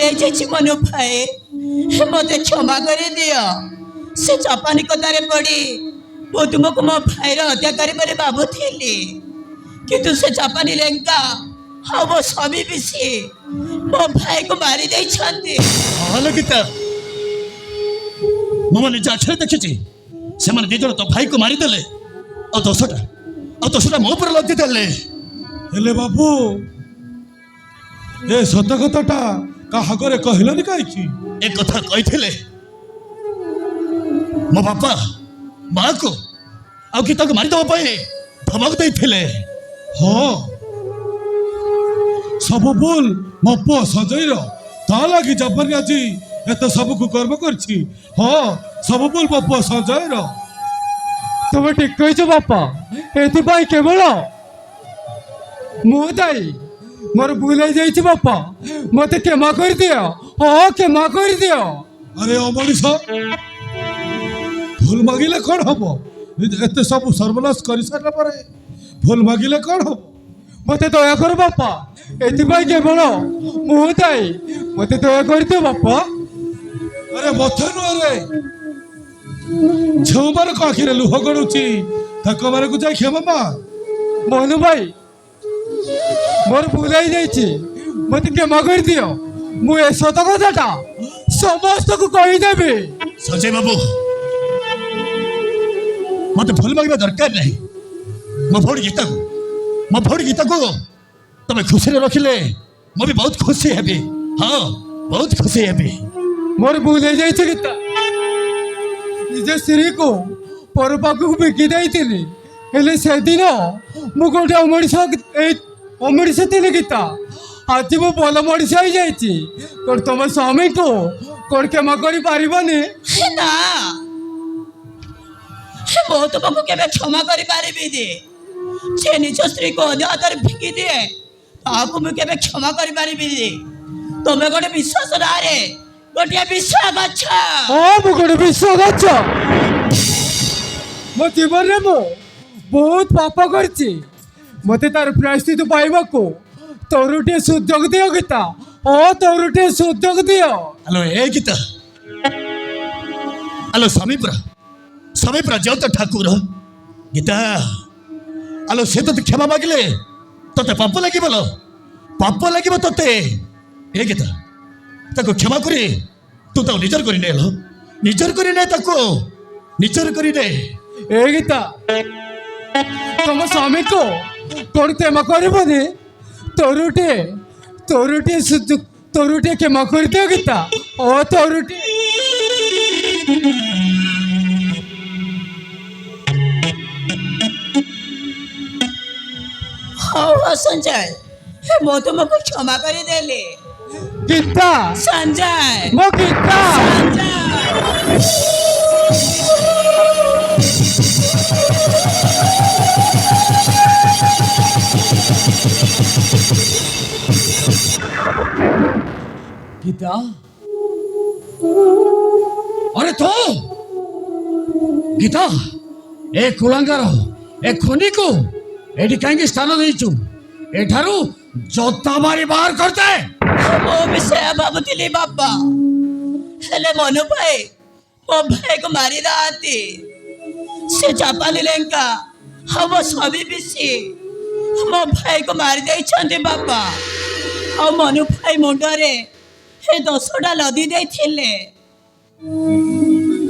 ହେଇଯାଇଛି ମନୁ ଭାଇ, ମୋତେ କ୍ଷମା କରିଦିଅ। ସେ ଜାପାନୀ କଥାରେ ପଡ଼ି ମୁଁ ତୁମକୁ ମୋ ଭାଇର ହତ୍ୟାକାରୀ ବୋଲି ଭାବୁଥିଲି, କିନ୍ତୁ ସେ ଜାପାନୀ ଲେଙ୍କା ଆଉ ମୋ ସ୍ୱାମୀ ମିଶି ମୋ ଭାଇକୁ ମାରି ଦେଇଛନ୍ତି। ଗୀତା, ମୁଁ ମୋ ନିଜ ଆଖିରେ ଦେଖିଛି ସେମାନେ ଦି ଜଣ ତୋ ଭାଇକୁ ମାରିଦେଲେ, ଆଉ ଦୋଷଟା ମୋ ଉପରେ ଲଦି ଦେଲେ। ହେଲେ ବାବୁ, ଏ ସତ କଥାଟା କାହାଗରେ କହିଲନି କାହିଁକି? ଏ କଥା କହିଥିଲେ ମୋ ବାପା ମାଆକୁ ଆଉ ଗୀତାକୁ ମାରିଦେବା ପାଇଁ ଧମକ ଦେଇଥିଲେ। ହଁ, ସବୁ ଭୁଲ ମୋ ପୁଅ ସଞ୍ଜୟର। ତା ଲାଗି ଜାପାନୀ ଆଜି ଏତେ ସବୁକୁ କର୍ମ କରିଛି। ହଁ, ସବୁ ଭୁଲ ମୋ ପୁଅ ସଞ୍ଜୟର। তুমি ঠিক কইছো বাপা, এথিপাই কেবল ମୁଁ ଦାୟୀ। ମୋର ଭୁଲ ହେଇଯାଇଛି ବାପା, ମୋତେ କ୍ଷମା କରିଦିଅ। ହଁ, କ୍ଷମା କରିଦିଅ। ଆରେ ଅମଣିଷ, ଭୁଲ ମାଗିଲେ କ'ଣ ହବ? ଏତେ ସବୁ ସର୍ବନାଶ କରିସାରିଲା ପରେ ଭୁଲ ମାଗିଲେ କ'ଣ ହବ? ମୋତେ ଦୟା କର ବାପା, ଏଥିପାଇଁ କେବଳ ମୁଁ ଦାୟୀ। ମୋତେ ଦୟା କରିଦିଅ ବାପା। ଆରେ ମଥା ନୁହଁରେ, ଝିଅମାନଙ୍କ ଆଖିରେ ଲୁହ ଗଡୁଛି, ତାଙ୍କ ମାନଙ୍କୁ ଯାଇ କ୍ଷମା ମାଗ। ମନୁ ଭାଇ, ମୋର ଭୁଲ ହେଇଯାଇଛି, ମୋତେ କ୍ଷମା କରିଦିଅ। ମୁଁ ଏ ସତ କଥାଟା ସମସ୍ତଙ୍କୁ କହିଦେବି। ସଞ୍ଜୟ ବାବୁ, ମତେ ଭୁଲ ମାଗିବା ଦରକାର ନାହିଁ। ମୋ ଭଉଣୀ ଗୀତାକୁ ତମେ ଖୁସିରେ ରଖିଲେ ମୁଁ ବି ବହୁତ ଖୁସି ହେବି। ହଁ, ବହୁତ ଖୁସି ହେବି। ମୋର ଭୁଲ ହେଇଯାଇଛି ଗୀତା। ନିଜ ସ୍ତ୍ରୀକୁ ପର ପାଖକୁ ବିକି ଦେଇଥିଲି, ହେଲେ ସେଦିନ ମୁଁ ଗୋଟେ ଅମଣିଷ ଥିଲି ଗୀତା। ଆଜି ମୁଁ ଭଲ ମଣିଷ ହେଇଯାଇଛି। କ'ଣ ତମ ସ୍ୱାମୀକୁ କ'ଣ କ୍ଷମା କରିପାରିବନି? ନା, ମୁଁ ତୁମକୁ କେବେ କ୍ଷମା କରିପାରିବିନି। ସେ ନିଜ ସ୍ତ୍ରୀକୁ ଅନ୍ୟ ହାତରେ ଫିଙ୍ଗି ଦିଏ, ତାହାକୁ ମୁଁ କେବେ କ୍ଷମା କରିପାରିବିନି। ତମେ ଗୋଟେ ବିଶ୍ୱାସ ନାଁରେ ଗୋଟିଏ ବିଶ୍ୱାସ। ହଁ, ମୁଁ ଗୋଟେ ବିଶ୍ୱାସ। ମୋ ଜୀବନରେ ମୁଁ ବହୁତ ପାପ କରିଛି। ମୋତେ ତାର ପ୍ରାୟଶ୍ଚିତ ପାଇବାକୁ ତୋରୁଟିଏ ସୁଯୋଗ ଦିଅ ଗୀତା। ହଁ, ତୋରୁଟିଏ ସୁଯୋଗ ଦିଅ। ହ୍ୟାଲୋ, ଏ ଗୀତା, ହ୍ୟାଲୋ ସ୍ୱାମୀ ପୁରା ଜ୍ୟୋତ ଠାକୁର ଗୀତା। ହ୍ୟାଲୋ, ସେ ତୋତେ କ୍ଷମା ମାଗିଲେ ତୋତେ ପାପ ଲାଗିବ ତୋତେ। ଏ ଗୀତା, ତାକୁ କ୍ଷମା କରି ତୁ ତାକୁ ନିଜର କରିନେ, ତାକୁ ନିଜର କରିନେ। ଏ ଗୀତା, ତମ ସ୍ୱାମୀକୁ କ'ଣ କ୍ଷମା କରିବନି? ତୋରୁଟିଏ କ୍ଷମା କରିଦିଅ ଗୀତା। ଓ ତୋରୁଟି। ହଉ ସଞ୍ଜୟ, ମୁଁ ତୁମକୁ କ୍ଷମା କରିଦେଲି। ଗୀତା, ସଞ୍ଜୟ, ମୋ ଗୀତା। গীতা, আরে তো গীতা, এ কুলাঙ্গার এ খনিকু এটি কাହିଁକି ସ୍ଥାନ ଦେଇଛୁ? ଏଠାରୁ ଜୋତା ମାରି ବାହାର କରିଦେ। ମୁଁ ବି ସେୟା ଭାବୁଥିଲି ବାପା, ହେଲେ ମନୁ ଭାଇ ମୋ ଭାଇକୁ ମାରି ନାହାନ୍ତି। ସେ ଜାପାନୀ ଲେଙ୍କା ଆଉ ମୋ ସ୍ୱାମୀ ମିଶି ମୋ ଭାଇକୁ ମାରି ଦେଇଛନ୍ତି ବାପା। ଆଉ ମନୁ ଭାଇ ମୁଣ୍ଡରେ ଏ ଦୋଷଟା ଲଦି ଦେଇଥିଲେ।